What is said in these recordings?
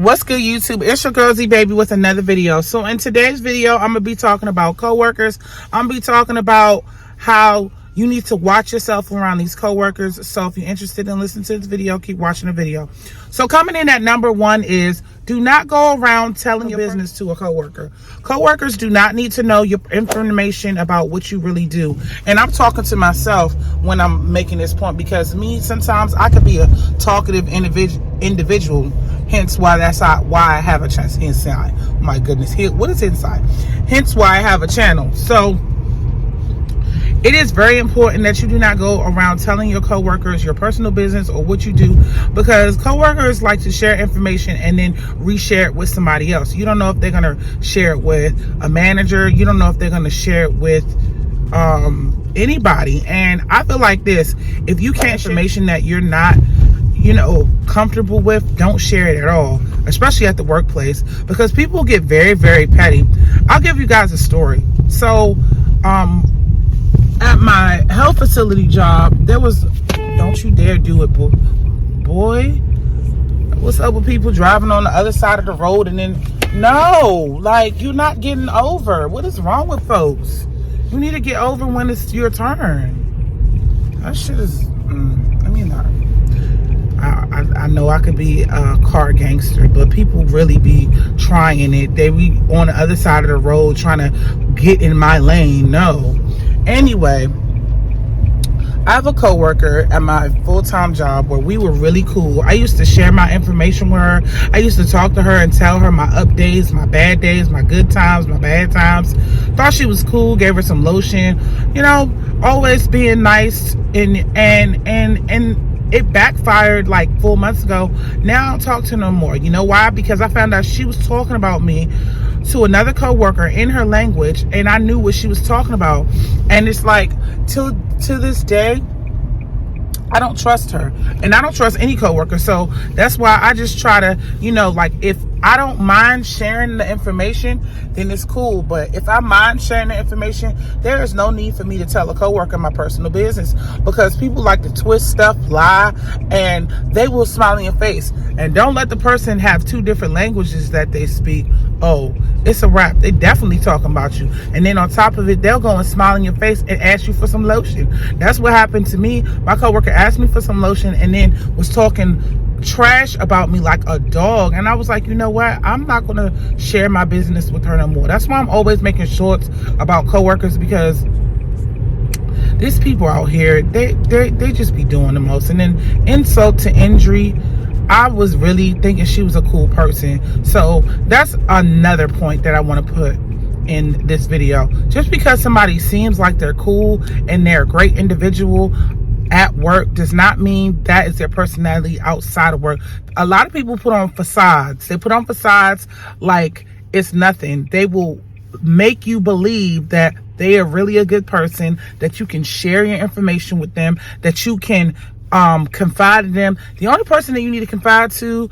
What's good, YouTube? It's your girl Z Baby with another video. So in today's video, I'm gonna be talking about coworkers. I'm gonna be talking about how you need to watch yourself around these coworkers. So if you're interested in listening to this video, keep watching the video. So coming in at number one is, do not go around telling your business to a coworker. Coworkers do not need to know your information about what you really do. And I'm talking to myself when I'm making this point, because sometimes I could be a talkative individual. Hence why why I have a channel inside. My goodness, what is inside? Hence why I have a channel. So it is very important that you do not go around telling your coworkers your personal business or what you do, because coworkers like to share information and then reshare it with somebody else. You don't know if they're going to share it with a manager. You don't know if they're going to share it with anybody. And I feel like this: if you can't share information that you're not comfortable with, don't share it at all, especially at the workplace, because people get very, very petty. I'll give you guys a story. So at my health facility job, there was, don't you dare do it, boy, what's up with people driving on the other side of the road and then, no, like, you're not getting over. What is wrong with folks? You need to get over when it's your turn. That shit is, I know I could be a car gangster, but people really be trying it. They be on the other side of the road trying to get in my lane. No. Anyway, I have a coworker at my full-time job where we were really cool. I used to share my information with her. I used to talk to her and tell her my up days, my bad days, my good times, my bad times. Thought she was cool, gave her some lotion, always being nice, and it backfired like 4 months ago. Now I don't talk to her no more. You know why? Because I found out she was talking about me to another coworker in her language, and I knew what she was talking about. And it's like, to this day, I don't trust her, and I don't trust any coworker. So that's why I just try to, if I don't mind sharing the information, then it's cool. But if I mind sharing the information, there is no need for me to tell a coworker my personal business, because people like to twist stuff, lie, and they will smile in your face. And don't let the person have two different languages that they speak. Oh, it's a wrap. They definitely talking about you. And then on top of it, they'll go and smile in your face and ask you for some lotion. That's what happened to me. My coworker asked me for some lotion and then was talking trash about me like a dog. And I was like, you know what? I'm not going to share my business with her no more. That's why I'm always making shorts about coworkers, because these people out here, they just be doing the most. And then insult to injury, I was really thinking she was a cool person. So that's another point that I want to put in this video. Just because somebody seems like they're cool and they're a great individual at work does not mean that is their personality outside of work. A lot of people put on facades. They put on facades like it's nothing. They will make you believe that they are really a good person, that you can share your information with them, that you can confide in them. The only person that you need to confide to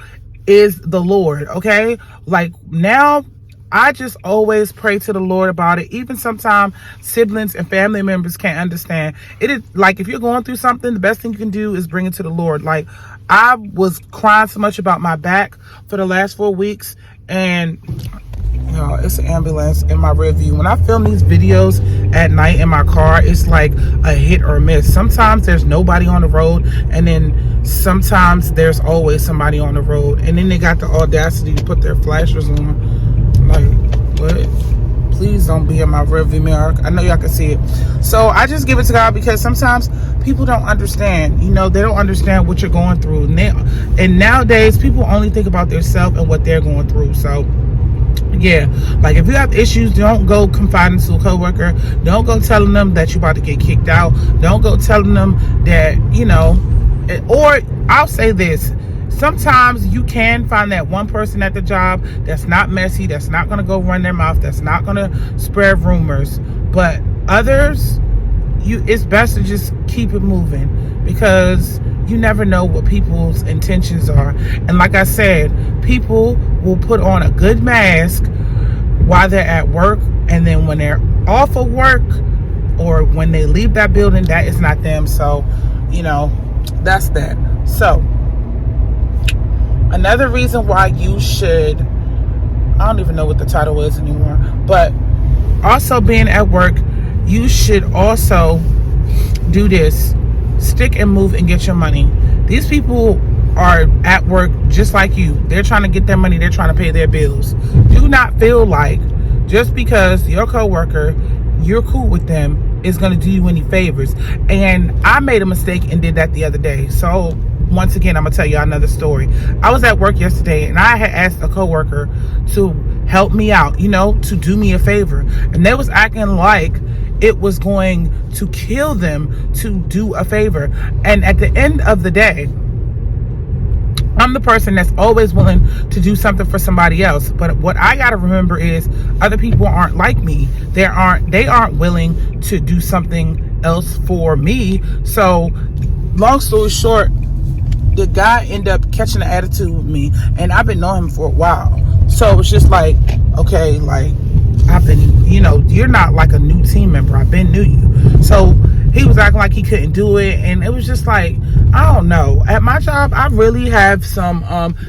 is the Lord, okay? Like, now I just always pray to the Lord about it. Even sometimes siblings and family members can't understand. It is like, if you're going through something, the best thing you can do is bring it to the Lord. Like, I was crying so much about my back for the last 4 weeks, and it's an ambulance in my rear view. When I film these videos at night in my car, it's like a hit or miss. Sometimes there's nobody on the road, and then sometimes there's always somebody on the road. And then they got the audacity to put their flashers on. Like, what? Please don't be in my rear view mirror. I know y'all can see it. So I just give it to God, because sometimes people don't understand. They don't understand what you're going through. And nowadays, people only think about themselves and what they're going through. So yeah, like, if you have issues, don't go confiding to a coworker. Don't go telling them that you're about to get kicked out. Don't go telling them that, or I'll say this: sometimes you can find that one person at the job that's not messy, that's not going to go run their mouth, that's not going to spread rumors. But others, it's best to just keep it moving, because you never know what people's intentions are. And like I said, people will put on a good mask while they're at work, and then when they're off of work or when they leave that building, that is not them. So that's that. So Another reason why you should, I don't even know what the title is anymore, but also being at work, you should also do this: stick and move and get your money. These people are at work just like you. They're trying to get their money. They're trying to pay their bills. Do not feel like just because your coworker, you're cool with them, is going to do you any favors. And I made a mistake and did that the other day. So once again, I'm gonna tell you another story. I was at work yesterday and I had asked a coworker to help me out, to do me a favor, and they was acting like it was going to kill them to do a favor. And at the end of the day, I'm the person that's always willing to do something for somebody else. But what I got to remember is other people aren't like me. They aren't willing to do something else for me. So long story short, the guy ended up catching an attitude with me, and I've been knowing him for a while. So it's just like, okay, like, I've been, you're not like a new team member. I've been knew you. So he was acting like he couldn't do it, and it was just like, I don't know. At my job, I really have some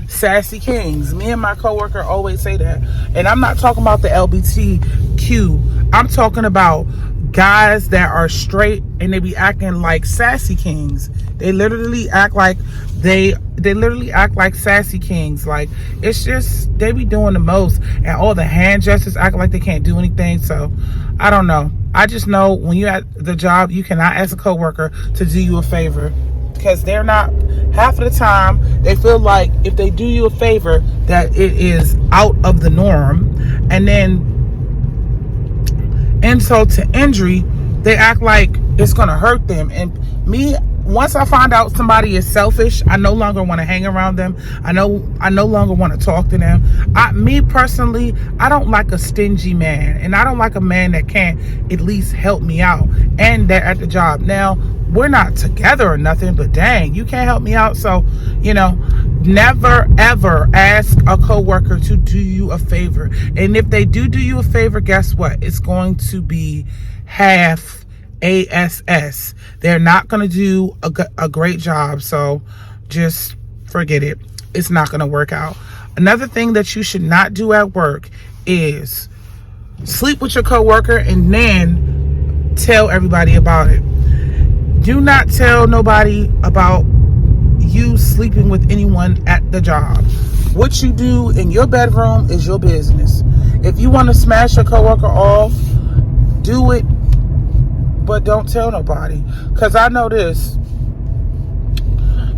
sassy kings. Me and my coworker always say that. And I'm not talking about the LBTQ. I'm talking about guys that are straight and they be acting like sassy kings. They literally act like sassy kings. Like, it's just, they be doing the most, and all the hand gestures acting like they can't do anything. So I don't know. I just know when you're at the job, you cannot ask a coworker to do you a favor, because they're not, half of the time they feel like if they do you a favor that it is out of the norm, and then insult to injury, they act like it's gonna hurt them. And me, once I find out somebody is selfish, I no longer want to hang around them. I no longer want to talk to them. Me personally, I don't like a stingy man, and I don't like a man that can't at least help me out. And they're at the job. Now, we're not together or nothing, but dang, you can't help me out. So, never ever ask a coworker to do you a favor. And if they do you a favor, guess what? It's going to be half ASS. They're not going to do a great job. So just forget it. It's not going to work out. Another thing that you should not do at work is sleep with your coworker and then tell everybody about it. Do not tell nobody about you sleeping with anyone at the job. What you do in your bedroom is your business. If you want to smash your coworker off, do it, but don't tell nobody. Because I know this,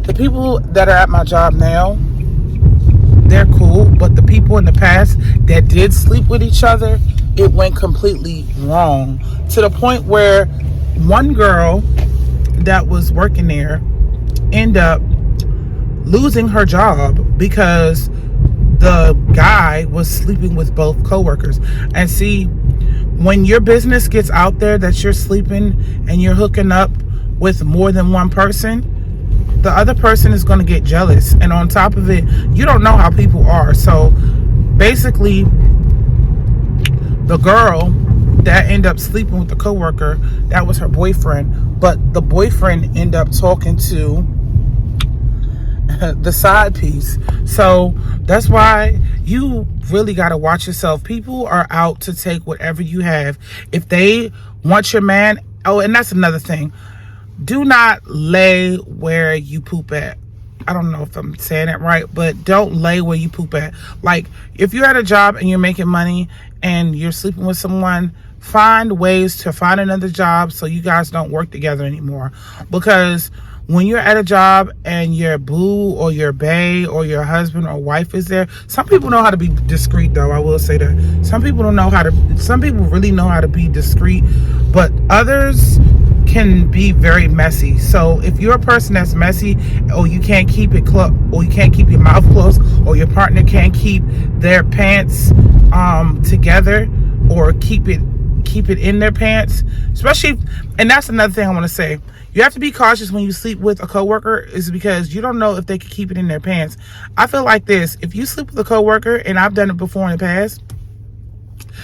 the people that are at my job now, they're cool, but the people in the past that did sleep with each other, it went completely wrong, to the point where one girl that was working there ended up losing her job because the guy was sleeping with both coworkers. And see, when your business gets out there that you're sleeping and you're hooking up with more than one person, the other person is going to get jealous. And on top of it, you don't know how people are. So basically, the girl that ended up sleeping with the coworker, that was her boyfriend, but the boyfriend ended up talking to the side piece. So that's why you really got to watch yourself. People are out to take whatever you have. If they want your man, oh, and that's another thing, do not lay where you poop at. I don't know if I'm saying it right, but don't lay where you poop at. Like, if you're at a job and you're making money and you're sleeping with someone, find ways to find another job so you guys don't work together anymore. Because when you're at a job and your boo or your bae or your husband or wife is there, some people know how to be discreet, though. I will say that. Some people really know how to be discreet, but others can be very messy. So if you're a person that's messy, or you can't keep it closed, or you can't keep your mouth closed, or your partner can't keep their pants together, or keep it in their pants, especially, and that's another thing I want to say. You have to be cautious when you sleep with a coworker, is because you don't know if they can keep it in their pants. I feel like this: if you sleep with a coworker, and I've done it before in the past,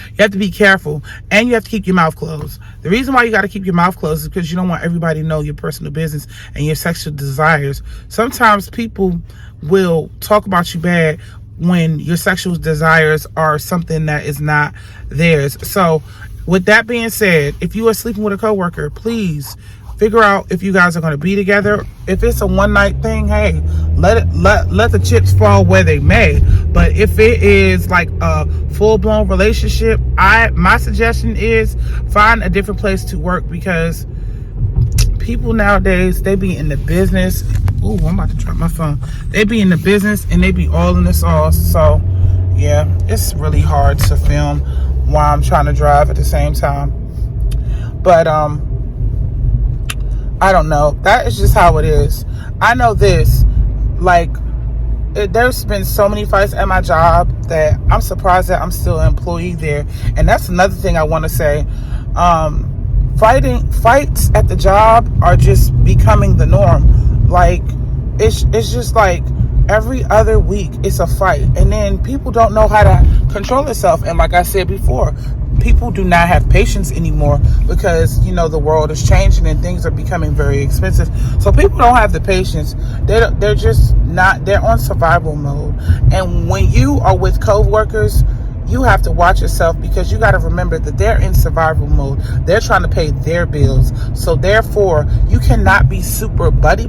You have to be careful, and you have to keep your mouth closed. The reason why you got to keep your mouth closed is because you don't want everybody to know your personal business and your sexual desires. Sometimes people will talk about you bad when your sexual desires are something that is not theirs. So with that being said, if you are sleeping with a coworker, please figure out if you guys are going to be together. If it's a one night thing, hey, let the chips fall where they may. But if it is like a full-blown relationship, my suggestion is find a different place to work, because people nowadays, they be in the business. Ooh, I'm about to drop my phone. They be in the business and they be all in the sauce. So yeah, it's really hard to film while I'm trying to drive at the same time. But I don't know. That is just how it is. I know this, like, there's been so many fights at my job that I'm surprised that I'm still an employee there. And that's another thing I want to say. Fights at the job are just becoming the norm. Like, it's just like every other week it's a fight, and then people don't know how to control themselves. And like I said before, people do not have patience anymore, because the world is changing and things are becoming very expensive. So people don't have the patience. They're just not. They're on survival mode. And when you are with co-workers, you have to watch yourself, because you got to remember that they're in survival mode. They're trying to pay their bills. So therefore, you cannot be super buddy.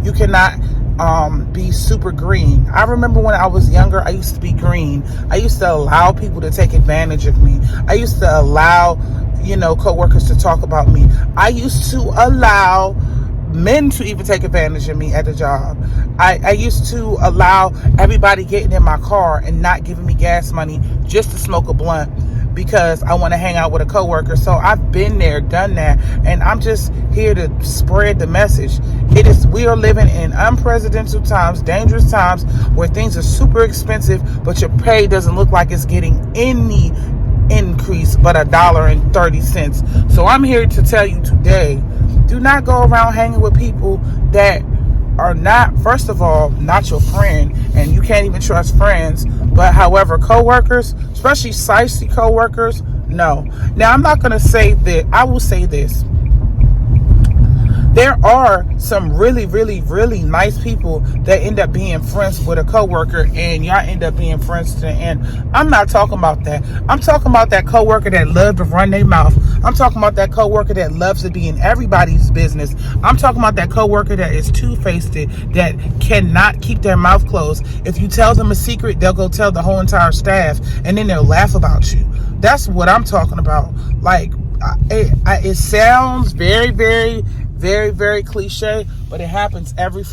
You cannot be super green. I remember when I was younger, I used to be green. I used to allow people to take advantage of me. I used to allow, coworkers to talk about me. I used to allow men to even take advantage of me at the job. I used to allow everybody getting in my car and not giving me gas money just to smoke a blunt because I want to hang out with a coworker. So I've been there, done that, and I'm just here to spread the message. We are living in unprecedented times, dangerous times, where things are super expensive, but your pay doesn't look like it's getting any increase but $1.30. So I'm here to tell you today, do not go around hanging with people that are not, first of all, not your friend, and you can't even trust friends. But however, coworkers, especially spicy coworkers, no. Now, I'm not going to say that. I will say this. There are some really, really, really nice people that end up being friends with a coworker, and y'all end up being friends to the end. I'm not talking about that. I'm talking about that coworker that loves to run their mouth. I'm talking about that coworker that loves to be in everybody's business. I'm talking about that coworker that is two-faced, that cannot keep their mouth closed. If you tell them a secret, they'll go tell the whole entire staff, and then they'll laugh about you. That's what I'm talking about. Like, it sounds very, very, very, very cliche, but it happens every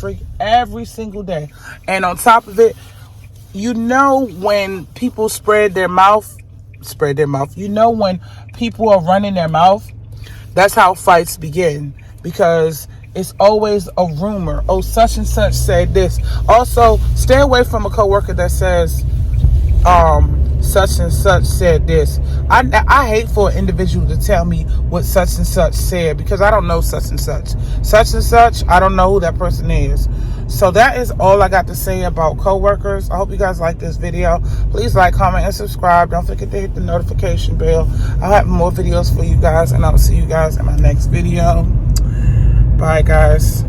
single day. And on top of it, when people spread their mouth, when people are running their mouth, that's how fights begin, because it's always a rumor. Oh, such and such said this. Also, stay away from a coworker that says, such and such said this. I hate for an individual to tell me what such and such said, because I don't know such and such. Such and such, I don't know who that person is. So that is all I got to say about coworkers. I hope you guys like this video. Please like, comment, and subscribe. Don't forget to hit the notification bell. I'll have more videos for you guys, and I'll see you guys in my next video. Bye, guys.